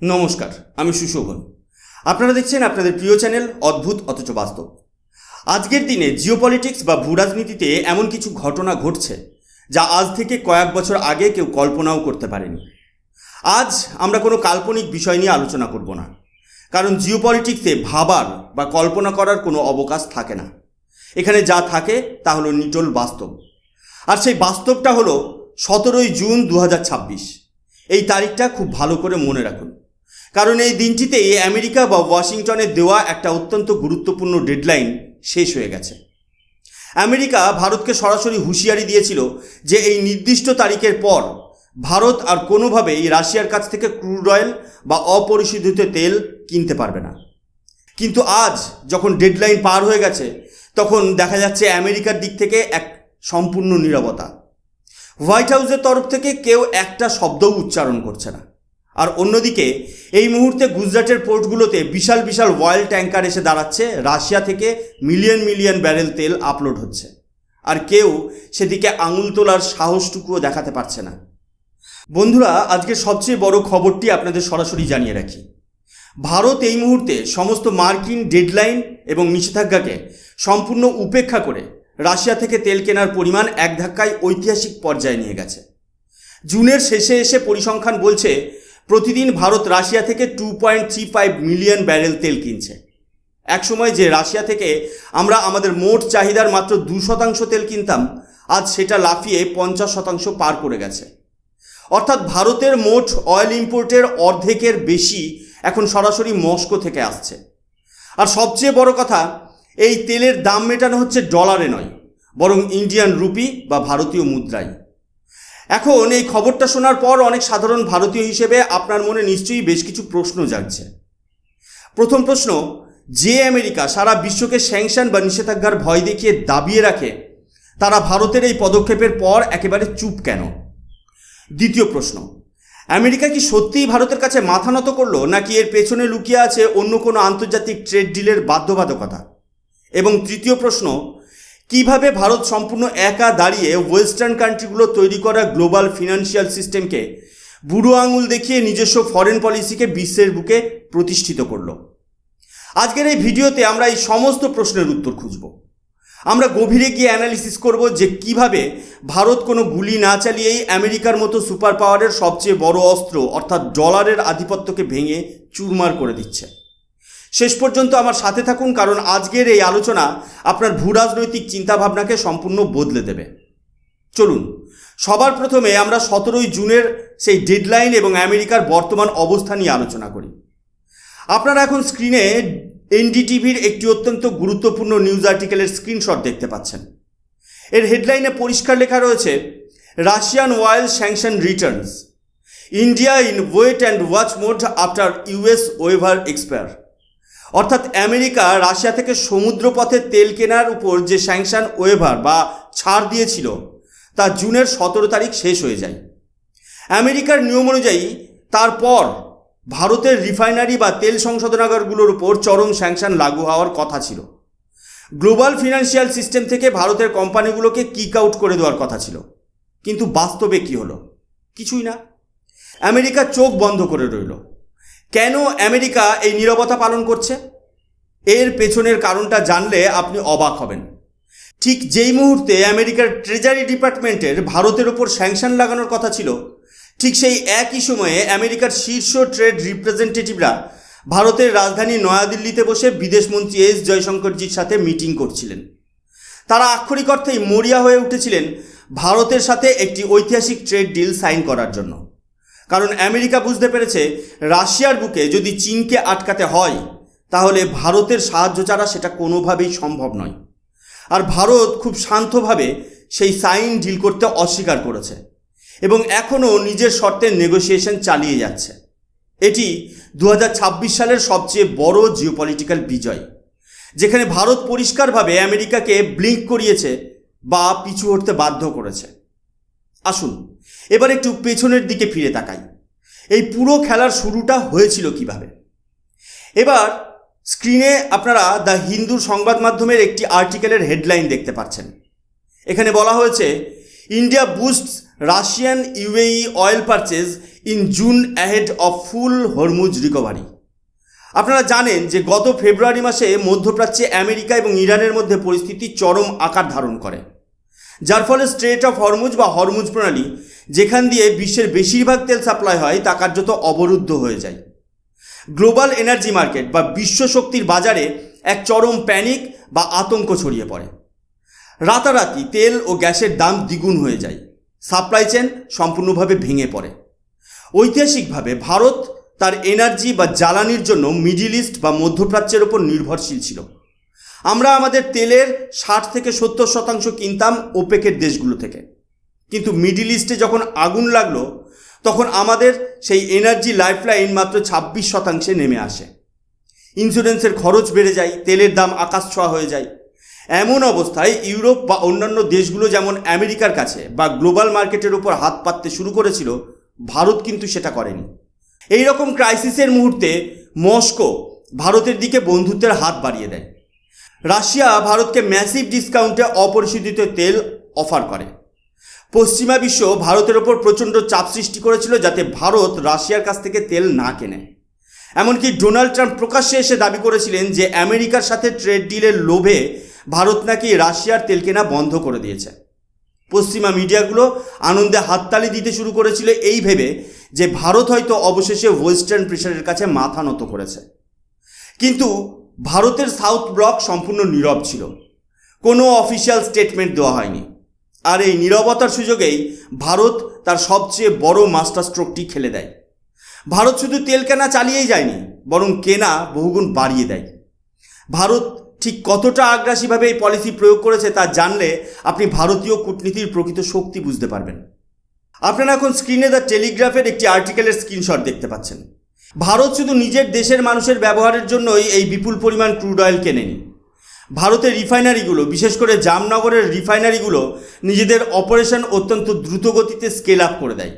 নমস্কার, আমি সুশোভন। আপনারা দেখছেন আপনাদের প্রিয় চ্যানেল অদ্ভুত অথচ বাস্তব। আজকের দিনে জিওপলিটিক্স বা ভূরাজনীতিতে এমন কিছু ঘটনা ঘটছে যা আজ থেকে কয়েক বছর আগে কেউ কল্পনাও করতে পারেনি। আজ আমরা কোনো কাল্পনিক বিষয় নিয়ে আলোচনা করব না, কারণ জিওপলিটিক্সে ভাবার বা কল্পনা করার কোনো অবকাশ থাকে না। এখানে যা থাকে তা হলো নিটল বাস্তব। আর সেই বাস্তবটা হলো 17ই জুন 2026। এই তারিখটা খুব ভালো করে মনে রাখুন, কারণ এই দিনটিতেই আমেরিকা বা ওয়াশিংটনের দেওয়া একটা অত্যন্ত গুরুত্বপূর্ণ ডেডলাইন শেষ হয়ে গেছে। আমেরিকা ভারতকে সরাসরি হুঁশিয়ারি দিয়েছিল যে এই নির্দিষ্ট তারিখের পর ভারত আর কোনোভাবেই রাশিয়ার কাছ থেকে ক্রুড অয়েল বা অপরিশোধিত তেল কিনতে পারবে না। কিন্তু আজ যখন ডেডলাইন পার হয়ে গেছে, তখন দেখা যাচ্ছে আমেরিকার দিক থেকে এক সম্পূর্ণ নীরবতা। হোয়াইট হাউসের তরফ থেকে কেউ একটা শব্দও উচ্চারণ করছে না। আর অন্যদিকে এই মুহূর্তে গুজরাটের পোর্টগুলোতে বিশাল বিশাল অয়েল ট্যাঙ্কার এসে দাঁড়াচ্ছে, রাশিয়া থেকে মিলিয়ন মিলিয়ন ব্যারেল তেল আপলোড হচ্ছে, আর কেউ সেদিকে আঙুল তোলার সাহসটুকুও দেখাতে পারছে না। বন্ধুরা, আজকের সবচেয়ে বড় খবরটি আপনাদের সরাসরি জানিয়ে রাখি। ভারত এই মুহূর্তে সমস্ত মার্কিন ডেডলাইন এবং নিষেধাজ্ঞাকে সম্পূর্ণ উপেক্ষা করে রাশিয়া থেকে তেল কেনার পরিমাণ এক ধাক্কায় ঐতিহাসিক পর্যায়ে নিয়ে গেছে। জুনের শেষে এসে পরিসংখ্যান বলছে প্রতিদিন ভারত রাশিয়া থেকে 2.35 মিলিয়ন ব্যারেল তেল কিনছে। একসময় যে রাশিয়া থেকে আমরা আমাদের মোট চাহিদার মাত্র 2% তেল কিনতাম, আজ সেটা লাফিয়ে 50% পার করে গেছে। অর্থাৎ ভারতের মোট অয়েল ইম্পোর্টের অর্ধেকের বেশি এখন সরাসরি মস্কো থেকে আসছে। আর সবচেয়ে বড় কথা, এই তেলের দাম মেটানো হচ্ছে ডলারে নয়, বরং ইন্ডিয়ান রুপি বা ভারতীয় মুদ্রায়। এখন এই খবরটা শোনার পর অনেক সাধারণ ভারতীয় হিসেবে আপনার মনে নিশ্চয়ই বেশ কিছু প্রশ্ন জাগছে। প্রথম প্রশ্ন, যে আমেরিকা সারা বিশ্বকে স্যাংশন বা নিষেধাজ্ঞার ভয় দেখিয়ে দাবিয়ে রাখে, তারা ভারতের এই পদক্ষেপের পর একেবারে চুপ কেন? দ্বিতীয় প্রশ্ন, আমেরিকা কি সত্যিই ভারতের কাছে মাথা নত করলো, নাকি এর পেছনে লুকিয়ে আছে অন্য কোনো আন্তর্জাতিক ট্রেড ডিলের বাধ্যবাধকতা? এবং তৃতীয় প্রশ্ন, কিভাবে ভারত সম্পূর্ণ একা দাঁড়িয়ে ওয়েস্টার্ন কান্ট্রিগুলো তৈরি করা গ্লোবাল ফিনান্সিয়াল সিস্টেমকে বুড়ো আঙুল দেখিয়ে নিজস্ব ফরেন পলিসিকে বিশ্বের বুকে প্রতিষ্ঠিত করল? আজকের এই ভিডিওতে আমরা এই সমস্ত প্রশ্নের উত্তর খুঁজব। আমরা গভীরে গিয়ে অ্যানালিসিস করব যে কিভাবে ভারত কোনো গুলি না চালিয়েই আমেরিকার মতো সুপার পাওয়ারের সবচেয়ে বড় অস্ত্র অর্থাৎ ডলারের আধিপত্যকে ভেঙে চুরমার করে দিচ্ছে। শেষ পর্যন্ত আমার সাথে থাকুন, কারণ আজকের এই আলোচনা আপনার ভূরাজনৈতিক চিন্তাভাবনাকে সম্পূর্ণ বদলে দেবে। চলুন, সবার প্রথমে আমরা 17ই জুনের সেই ডেডলাইন এবং আমেরিকার বর্তমান অবস্থা নিয়ে আলোচনা করি। আপনারা এখন স্ক্রিনে এনডিটিভির একটি অত্যন্ত গুরুত্বপূর্ণ নিউজ আর্টিকেলের স্ক্রিনশট দেখতে পাচ্ছেন। এর হেডলাইনে পরিষ্কার লেখা রয়েছে, Russian oil sanction returns, India in wait and watch mode after US waiver expire. অর্থাৎ আমেরিকা রাশিয়া থেকে সমুদ্রপথে তেল কেনার উপর যে স্যাংশন ওয়েভার বা ছাড় দিয়েছিল, তা জুনের 17 তারিখ শেষ হয়ে যায়। আমেরিকার নিয়ম অনুযায়ী তারপর ভারতের রিফাইনারি বা তেল সংশোধনাগারগুলোর উপর চরম স্যাংশন লাগু হওয়ার কথা ছিল। গ্লোবাল ফিনান্সিয়াল সিস্টেম থেকে ভারতের কোম্পানিগুলোকে কিক আউট করে দেওয়ার কথা ছিল। কিন্তু বাস্তবে কি হলো? কিছুই না। আমেরিকা চোখ বন্ধ করে রইল। কেন আমেরিকা এই নীরবতা পালন করছে? এর পেছনের কারণটা জানলে আপনি অবাক হবেন। ঠিক যেই মুহূর্তে আমেরিকার ট্রেজারি ডিপার্টমেন্টের ভারতের ওপর স্যাংশন লাগানোর কথা ছিল, ঠিক সেই একই সময়ে আমেরিকার শীর্ষ ট্রেড রিপ্রেজেন্টেটিভরা ভারতের রাজধানী নয়াদিল্লিতে বসে বিদেশমন্ত্রী এস জয়শঙ্করজির সাথে মিটিং করছিলেন। তারা আক্ষরিক অর্থেই মরিয়া হয়ে উঠেছিলেন ভারতের সাথে একটি ঐতিহাসিক ট্রেড ডিল সাইন করার জন্য। কারণ আমেরিকা বুঝতে পেরেছে, রাশিয়ার বুকে যদি চীনকে আটকাতে হয়, তাহলে ভারতের সাহায্য ছাড়া সেটা কোনোভাবেই সম্ভব নয়। আর ভারত খুব শান্তভাবে সেই সাইন ডিল করতে অস্বীকার করেছে এবং এখনও নিজের শর্তের নেগোসিয়েশন চালিয়ে যাচ্ছে। এটি 2026 সালের সবচেয়ে বড় জিওপলিটিক্যাল বিজয়, যেখানে ভারত পরিষ্কারভাবে আমেরিকাকে ব্লিঙ্ক করিয়েছে বা পিছু হটতে বাধ্য করেছে। আসুন এবার একটু পেছনের দিকে ফিরে তাকাই। এই পুরো খেলার শুরুটা হয়েছিল কিভাবে? এবার স্ক্রিনে আপনারা দ্য হিন্দুর সংবাদ মাধ্যমের একটি আর্টিকেলের হেডলাইন দেখতে পাচ্ছেন। এখানে বলা হয়েছে, India বুস্টস Russian UAE oil purchase in June ahead of full Hormuz recovery. আপনারা জানেন যে গত ফেব্রুয়ারি মাসে মধ্যপ্রাচ্যে আমেরিকা এবং ইরানের মধ্যে পরিস্থিতি চরম আকার ধারণ করে, যার ফলে স্ট্রেট অফ হরমুজ বা হরমুজ প্রণালী, যেখান দিয়ে বিশ্বের বেশিরভাগ তেল সাপ্লাই হয়, তা কার্যত অবরুদ্ধ হয়ে যায়। গ্লোবাল এনার্জি মার্কেট বা বিশ্ব শক্তির বাজারে এক চরম প্যানিক বা আতঙ্ক ছড়িয়ে পড়ে। রাতারাতি তেল ও গ্যাসের দাম দ্বিগুণ হয়ে যায়, সাপ্লাই চেন সম্পূর্ণভাবে ভেঙে পড়ে। ঐতিহাসিকভাবে ভারত তার এনার্জি বা জ্বালানির জন্য মিডল ইস্ট বা মধ্যপ্রাচ্যের ওপর নির্ভরশীল ছিল। আমরা আমাদের তেলের 60 থেকে 70% কিনতাম ওপেকের দেশগুলো থেকে, কিন্তু মিডল ইস্টে যখন আগুন লাগলো তখন আমাদের সেই এনার্জি লাইফলাইন মাত্র 26% নেমে আসে। ইন্স্যুরেন্সের খরচ বেড়ে যায়, তেলের দাম আকাশ ছোঁয়া হয়ে যায়। এমন অবস্থায় ইউরোপ বা অন্যান্য দেশগুলো যেমন আমেরিকার কাছে বা গ্লোবাল মার্কেটের উপর হাত পাততে শুরু করেছিল, ভারত কিন্তু সেটা করেনি। এই রকম ক্রাইসিসের মুহূর্তে মস্কো ভারতের দিকে বন্ধুত্বের হাত বাড়িয়ে দেয়। রাশিয়া ভারতকে ম্যাসিভ ডিসকাউন্টে অপরিশোধিত তেল অফার করে। পশ্চিমা বিশ্ব ভারতের ওপর প্রচণ্ড চাপ সৃষ্টি করেছিল যাতে ভারত রাশিয়ার কাছ থেকে তেল না কেনে। এমনকি ডোনাল্ড ট্রাম্প প্রকাশ্যে এসে দাবি করেছিলেন যে আমেরিকার সাথে ট্রেড ডিলের লোভে ভারত নাকি রাশিয়ার তেল কেনা বন্ধ করে দিয়েছে। পশ্চিমা মিডিয়াগুলো আনন্দে হাততালি দিতে শুরু করেছিল এই ভেবে যে ভারত হয়তো অবশেষে ওয়েস্টার্ন প্রেশারের কাছে মাথা নত করেছে। কিন্তু ভারতের সাউথ ব্লক সম্পূর্ণ নীরব ছিল, কোনো অফিসিয়াল স্টেটমেন্ট দেওয়া হয়নি। আর এই নীরবতার সুযোগেই ভারত তার সবচেয়ে বড় মাস্টার স্ট্রোকটি খেলে দেয়। ভারত শুধু তেল কেনা চালিয়েই যায়নি, বরং কেনা বহুগুণ বাড়িয়ে দেয়। ভারত ঠিক কতটা আগ্রাসীভাবে এই পলিসি প্রয়োগ করেছে তা জানলে আপনি ভারতীয় কূটনীতির প্রকৃত শক্তি বুঝতে পারবেন। আপনারা এখন স্ক্রিনে দ্য টেলিগ্রাফের একটি আর্টিকেলের স্ক্রিনশট দেখতে পাচ্ছেন। ভারত শুধু নিজের দেশের মানুষের ব্যবহারের জন্যই এই বিপুল পরিমাণ ক্রুড অয়েল কেনেনি। ভারতের রিফাইনারিগুলো, বিশেষ করে জামনগরের রিফাইনারিগুলো নিজেদের অপারেশন অত্যন্ত দ্রুত গতিতে স্কেল আপ করে দেয়।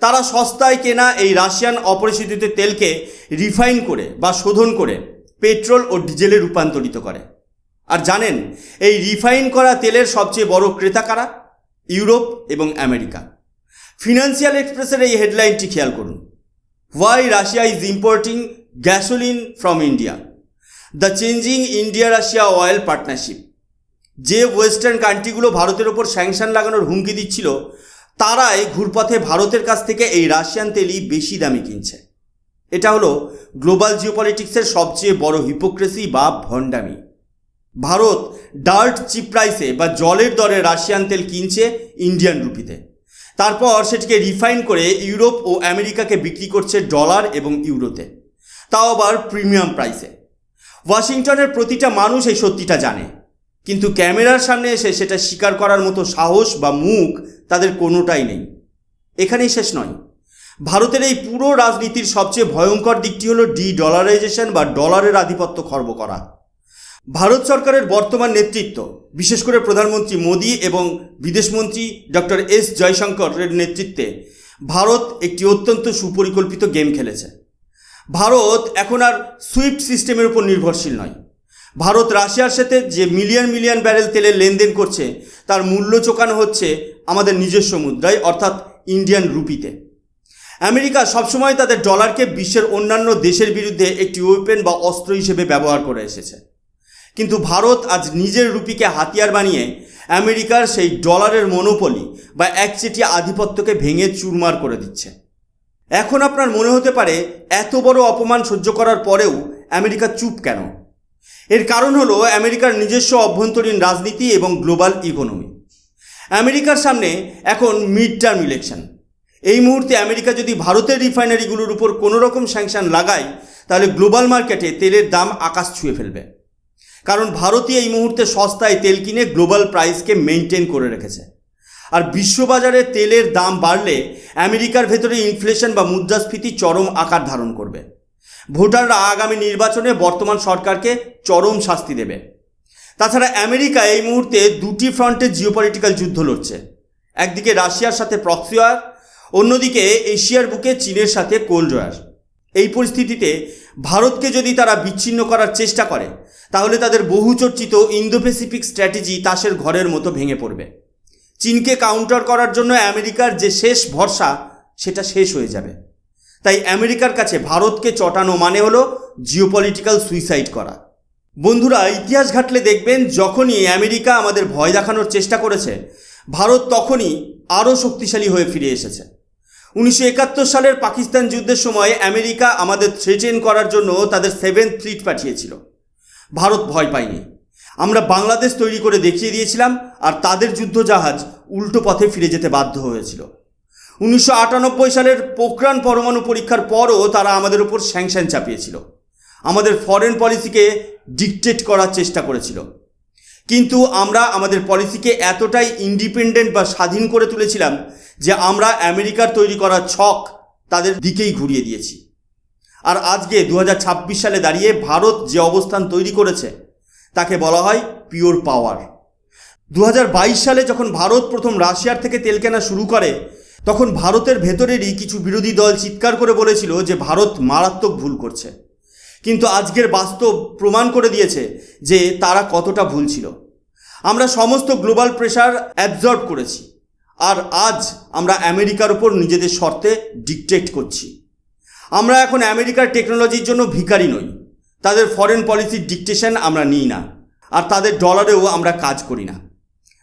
তারা সস্তায় কেনা এই রাশিয়ান অপরিশোধিত তেলকে রিফাইন করে বা শোধন করে পেট্রোল ও ডিজেলে রূপান্তরিত করে। আর জানেন এই রিফাইন করা তেলের সবচেয়ে বড় ক্রেতা কারা? ইউরোপ এবং আমেরিকা। ফিনান্সিয়াল এক্সপ্রেসের এই হেডলাইনটি খেয়াল করুন, why Russia is importing gasoline from India, the changing India Russia oil partnership. যে ওয়েস্টার্ন কান্ট্রিগুলো ভারতের ওপর স্যাংশন লাগানোর হুমকি দিচ্ছিল, তারাই ঘুরপথে ভারতের কাছ থেকে এই রাশিয়ান তেলই বেশি দামে কিনছে। এটা হলো গ্লোবাল জিওপলিটিক্সের সবচেয়ে বড় হিপোক্রেসি বা ভণ্ডামি। ভারত ডার্ট চিপ প্রাইসে বা জলের দরে রাশিয়ান তেল কিনছে ইন্ডিয়ান রুপিতে, তারপর সেটিকে রিফাইন করে ইউরোপ ও আমেরিকাকে বিক্রি করছে ডলার এবং ইউরোতে, তাও আবার প্রিমিয়াম প্রাইসে। ওয়াশিংটনের প্রতিটা মানুষ এই সত্যিটা জানে, কিন্তু ক্যামেরার সামনে এসে সেটা স্বীকার করার মতো সাহস বা মুখ তাদের কোনোটাই নেই। এখানেই শেষ নয়, ভারতের এই পুরো রাজনীতির সবচেয়ে ভয়ঙ্কর দিকটি হলো ডলারাইজেশন বা ডলারের আধিপত্য খর্ব করা। ভারত সরকারের বর্তমান নেতৃত্ব, বিশেষ করে প্রধানমন্ত্রী মোদী এবং বিদেশমন্ত্রী ডক্টর এস জয়শঙ্করের নেতৃত্বে ভারত একটি অত্যন্ত সুপরিকল্পিত গেম খেলেছে। ভারত এখন আর সুইফট সিস্টেমের উপর নির্ভরশীল নয়। ভারত রাশিয়ার সাথে যে মিলিয়ন মিলিয়ন ব্যারেল তেলের লেনদেন করছে তার মূল্য চোকানো হচ্ছে আমাদের নিজস্ব মুদ্রায়, অর্থাৎ ইন্ডিয়ান রুপিতে। আমেরিকা সবসময় তাদের ডলারকে বিশ্বের অন্যান্য দেশের বিরুদ্ধে একটি ওয়েপেন বা অস্ত্র হিসেবে ব্যবহার করে এসেছে, কিন্তু ভারত আজ নিজের রুপিকে হাতিয়ার বানিয়ে আমেরিকার সেই ডলারের মনোপলি বা একচেটিয়া আধিপত্যকে ভেঙে চুরমার করে দিচ্ছে। এখন আপনার মনে হতে পারে এত বড় অপমান সহ্য করার পরেও আমেরিকা চুপ কেন? এর কারণ হলো আমেরিকার নিজস্ব অভ্যন্তরীণ রাজনীতি এবং গ্লোবাল ইকোনমি। আমেরিকার সামনে এখন মিড টার্ম ইলেকশন। এই মুহূর্তে আমেরিকা যদি ভারতের রিফাইনারিগুলোর উপর কোনো রকম স্যাংশন লাগায়, তাহলে গ্লোবাল মার্কেটে তেলের দাম আকাশ ছুঁয়ে ফেলবে। কারণ ভারতই এই মুহূর্তে সস্তায় তেল কিনে গ্লোবাল প্রাইসকে মেনটেন করে রেখেছে। আর বিশ্ববাজারে তেলের দাম বাড়লে আমেরিকার ভেতরে ইনফ্লেশন বা মুদ্রাস্ফীতি চরম আকার ধারণ করবে। ভোটাররা আগামী নির্বাচনে বর্তমান সরকারকে চরম শাস্তি দেবে। তাছাড়া আমেরিকা এই মুহূর্তে দুটি ফ্রন্টে জিওপলিটিক্যাল যুদ্ধ লড়ছে। একদিকে রাশিয়ার সাথে প্রক্সি ওয়ার, অন্যদিকে এশিয়ার বুকে চীনের সাথে কোল্ড ওয়ার। এই পরিস্থিতিতে ভারতকে যদি তারা বিচ্ছিন্ন করার চেষ্টা করে, তাহলে তাদের বহুচর্চিত ইন্দো প্যাসিফিক স্ট্র্যাটেজি তাসের ঘরের মতো ভেঙে পড়বে। চীনকে কাউন্টার করার জন্য আমেরিকার যে শেষ ভরসা সেটা শেষ হয়ে যাবে। তাই আমেরিকার কাছে ভারতকে চটানো মানে হলো জিওপলিটিক্যাল সুইসাইড করা। বন্ধুরা, ইতিহাস ঘাটলে দেখবেন যখনই আমেরিকা আমাদের ভয় দেখানোর চেষ্টা করেছে, ভারত তখনই আরও শক্তিশালী হয়ে ফিরে এসেছে। 1971 সালের পাকিস্তান যুদ্ধের সময় আমেরিকা আমাদের থ্রেটেন করার জন্য তাদের 7th ফ্লিট পাঠিয়েছিল। ভারত ভয় পায়নি। আমরা বাংলাদেশ তৈরি করে দেখিয়ে দিয়েছিলাম, আর তাদের যুদ্ধজাহাজ উল্টো পথে ফিরে যেতে বাধ্য হয়েছিল। 1998 সালের পোখরান পরমাণু পরীক্ষার পরও তারা আমাদের উপর স্যাংশন চাপিয়েছিল, আমাদের ফরেন পলিসিকে ডিকটেট করার চেষ্টা করেছিল। কিন্তু আমরা আমাদের পলিসিকে এতটাই ইন্ডিপেন্ডেন্ট বা স্বাধীন করে তুলেছিলাম যে আমরা আমেরিকার তৈরি করা ছক তাদের দিকেই ঘুরিয়ে দিয়েছি। আর আজকে 2026 সালে দাঁড়িয়ে ভারত যে অবস্থান তৈরি করেছে তাকে বলা হয় পিওর পাওয়ার। 2022 সালে যখন ভারত প্রথম রাশিয়ার থেকে তেল কেনা শুরু করে, তখন ভারতের ভেতরেরই কিছু বিরোধী দল চিৎকার করে বলেছিল যে ভারত মারাত্মক ভুল করছে। কিন্তু আজকের বাস্তব প্রমাণ করে দিয়েছে যে তারা কতটা ভুল ছিল। আমরা সমস্ত গ্লোবাল প্রেশার অ্যাবজর্ব করেছি, আর আজ আমরা আমেরিকার উপর নিজেদের শর্তে ডিকটেট করছি। আমরা এখন আমেরিকার টেকনোলজির জন্য ভিখারি নই, তাদের ফরেন পলিসির ডিকটেশন আমরা নিই না, আর তাদের ডলারেও আমরা কাজ করি না।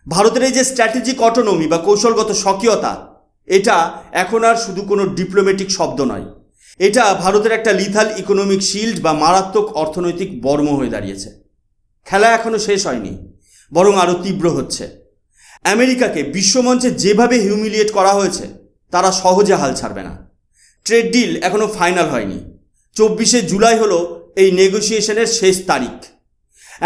ভারতের এই যে স্ট্র্যাটেজিক অটোনমি বা কৌশলগত স্বকীয়তা, এটা এখন আর শুধু কোনো ডিপ্লোম্যাটিক শব্দ নয়, এটা ভারতের একটা লিথাল ইকোনমিক শিল্ড বা মারাত্মক অর্থনৈতিক বর্ম হয়ে দাঁড়িয়েছে। খেলা এখনও শেষ হয়নি, বরং আরও তীব্র হচ্ছে। আমেরিকাকে বিশ্বমঞ্চে যেভাবে হিউমিলিয়েট করা হয়েছে, তারা সহজে হাল ছাড়বে না। ট্রেড ডিল এখনও ফাইনাল হয়নি। 24শে জুলাই হলো এই নেগোসিয়েশনের শেষ তারিখ।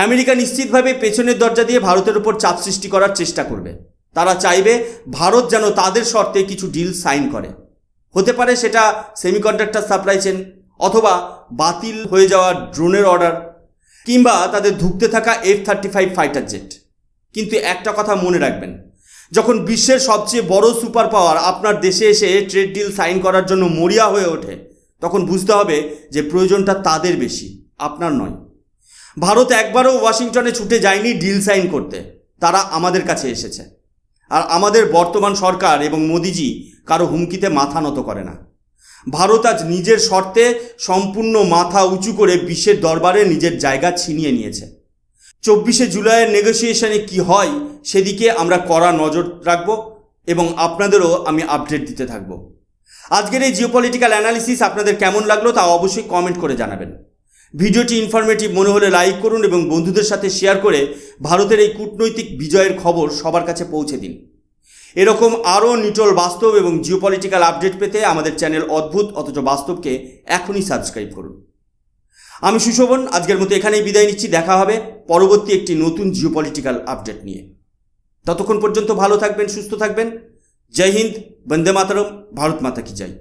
আমেরিকা নিশ্চিতভাবে পেছনের দরজা দিয়ে ভারতের উপর চাপ সৃষ্টি করার চেষ্টা করবে। তারা চাইবে ভারত যেন তাদের শর্তে কিছু ডিল সাইন করে। হতে পারে সেটা সেমিকন্ডাক্টর সাপ্লাই চেন, অথবা বাতিল হয়ে যাওয়া ড্রোনের অর্ডার, কিংবা তাদের ধুঁকতে থাকা F-35 ফাইটার জেট। কিন্তু একটা কথা মনে রাখবেন, যখন বিশ্বের সবচেয়ে বড় সুপার পাওয়ার আপনার দেশে এসে ট্রেড ডিল সাইন করার জন্য মরিয়া হয়ে ওঠে, তখন বুঝতে হবে যে প্রয়োজনটা তাদের বেশি, আপনার নয়। ভারত একবারও ওয়াশিংটনে ছুটে যায়নি ডিল সাইন করতে, তারা আমাদের কাছে এসেছে। আর আমাদের বর্তমান সরকার এবং মোদিজি কারো হুমকিতে মাথা নত করে না। ভারত আজ নিজের শর্তে সম্পূর্ণ মাথা উঁচু করে বিশ্বের দরবারে নিজের জায়গা ছিনিয়ে নিয়েছে। 24শে জুলাইয়ের নেগোসিয়েশনে কি হয় সেদিকে আমরা কড়া নজর রাখব, এবং আপনাদেরও আমি আপডেট দিতে থাকব। আজকের এই জিওপলিটিক্যাল অ্যানালিসিস আপনাদের কেমন লাগলো তা অবশ্যই কমেন্ট করে জানাবেন। ভিডিওটি ইনফরমেটিভ মনে হলে লাইক করুন এবং বন্ধুদের সাথে শেয়ার করে ভারতের এই কূটনৈতিক বিজয়ের খবর সবার কাছে পৌঁছে দিন। এরকম আরও নিটল বাস্তব এবং জিওপলিটিক্যাল আপডেট পেতে আমাদের চ্যানেল অদ্ভুত অথচ বাস্তবকে এখনই সাবস্ক্রাইব করুন। আমি সুশোভন, আজকের মতো এখানেই বিদায় নিচ্ছি। দেখা হবে পরবর্তী একটি নতুন জিওপলিটিক্যাল আপডেট নিয়ে। ততক্ষণ পর্যন্ত ভালো থাকবেন, সুস্থ থাকবেন। জয় হিন্দ, বন্দে মাতরম, ভারত মাতা কি জয়।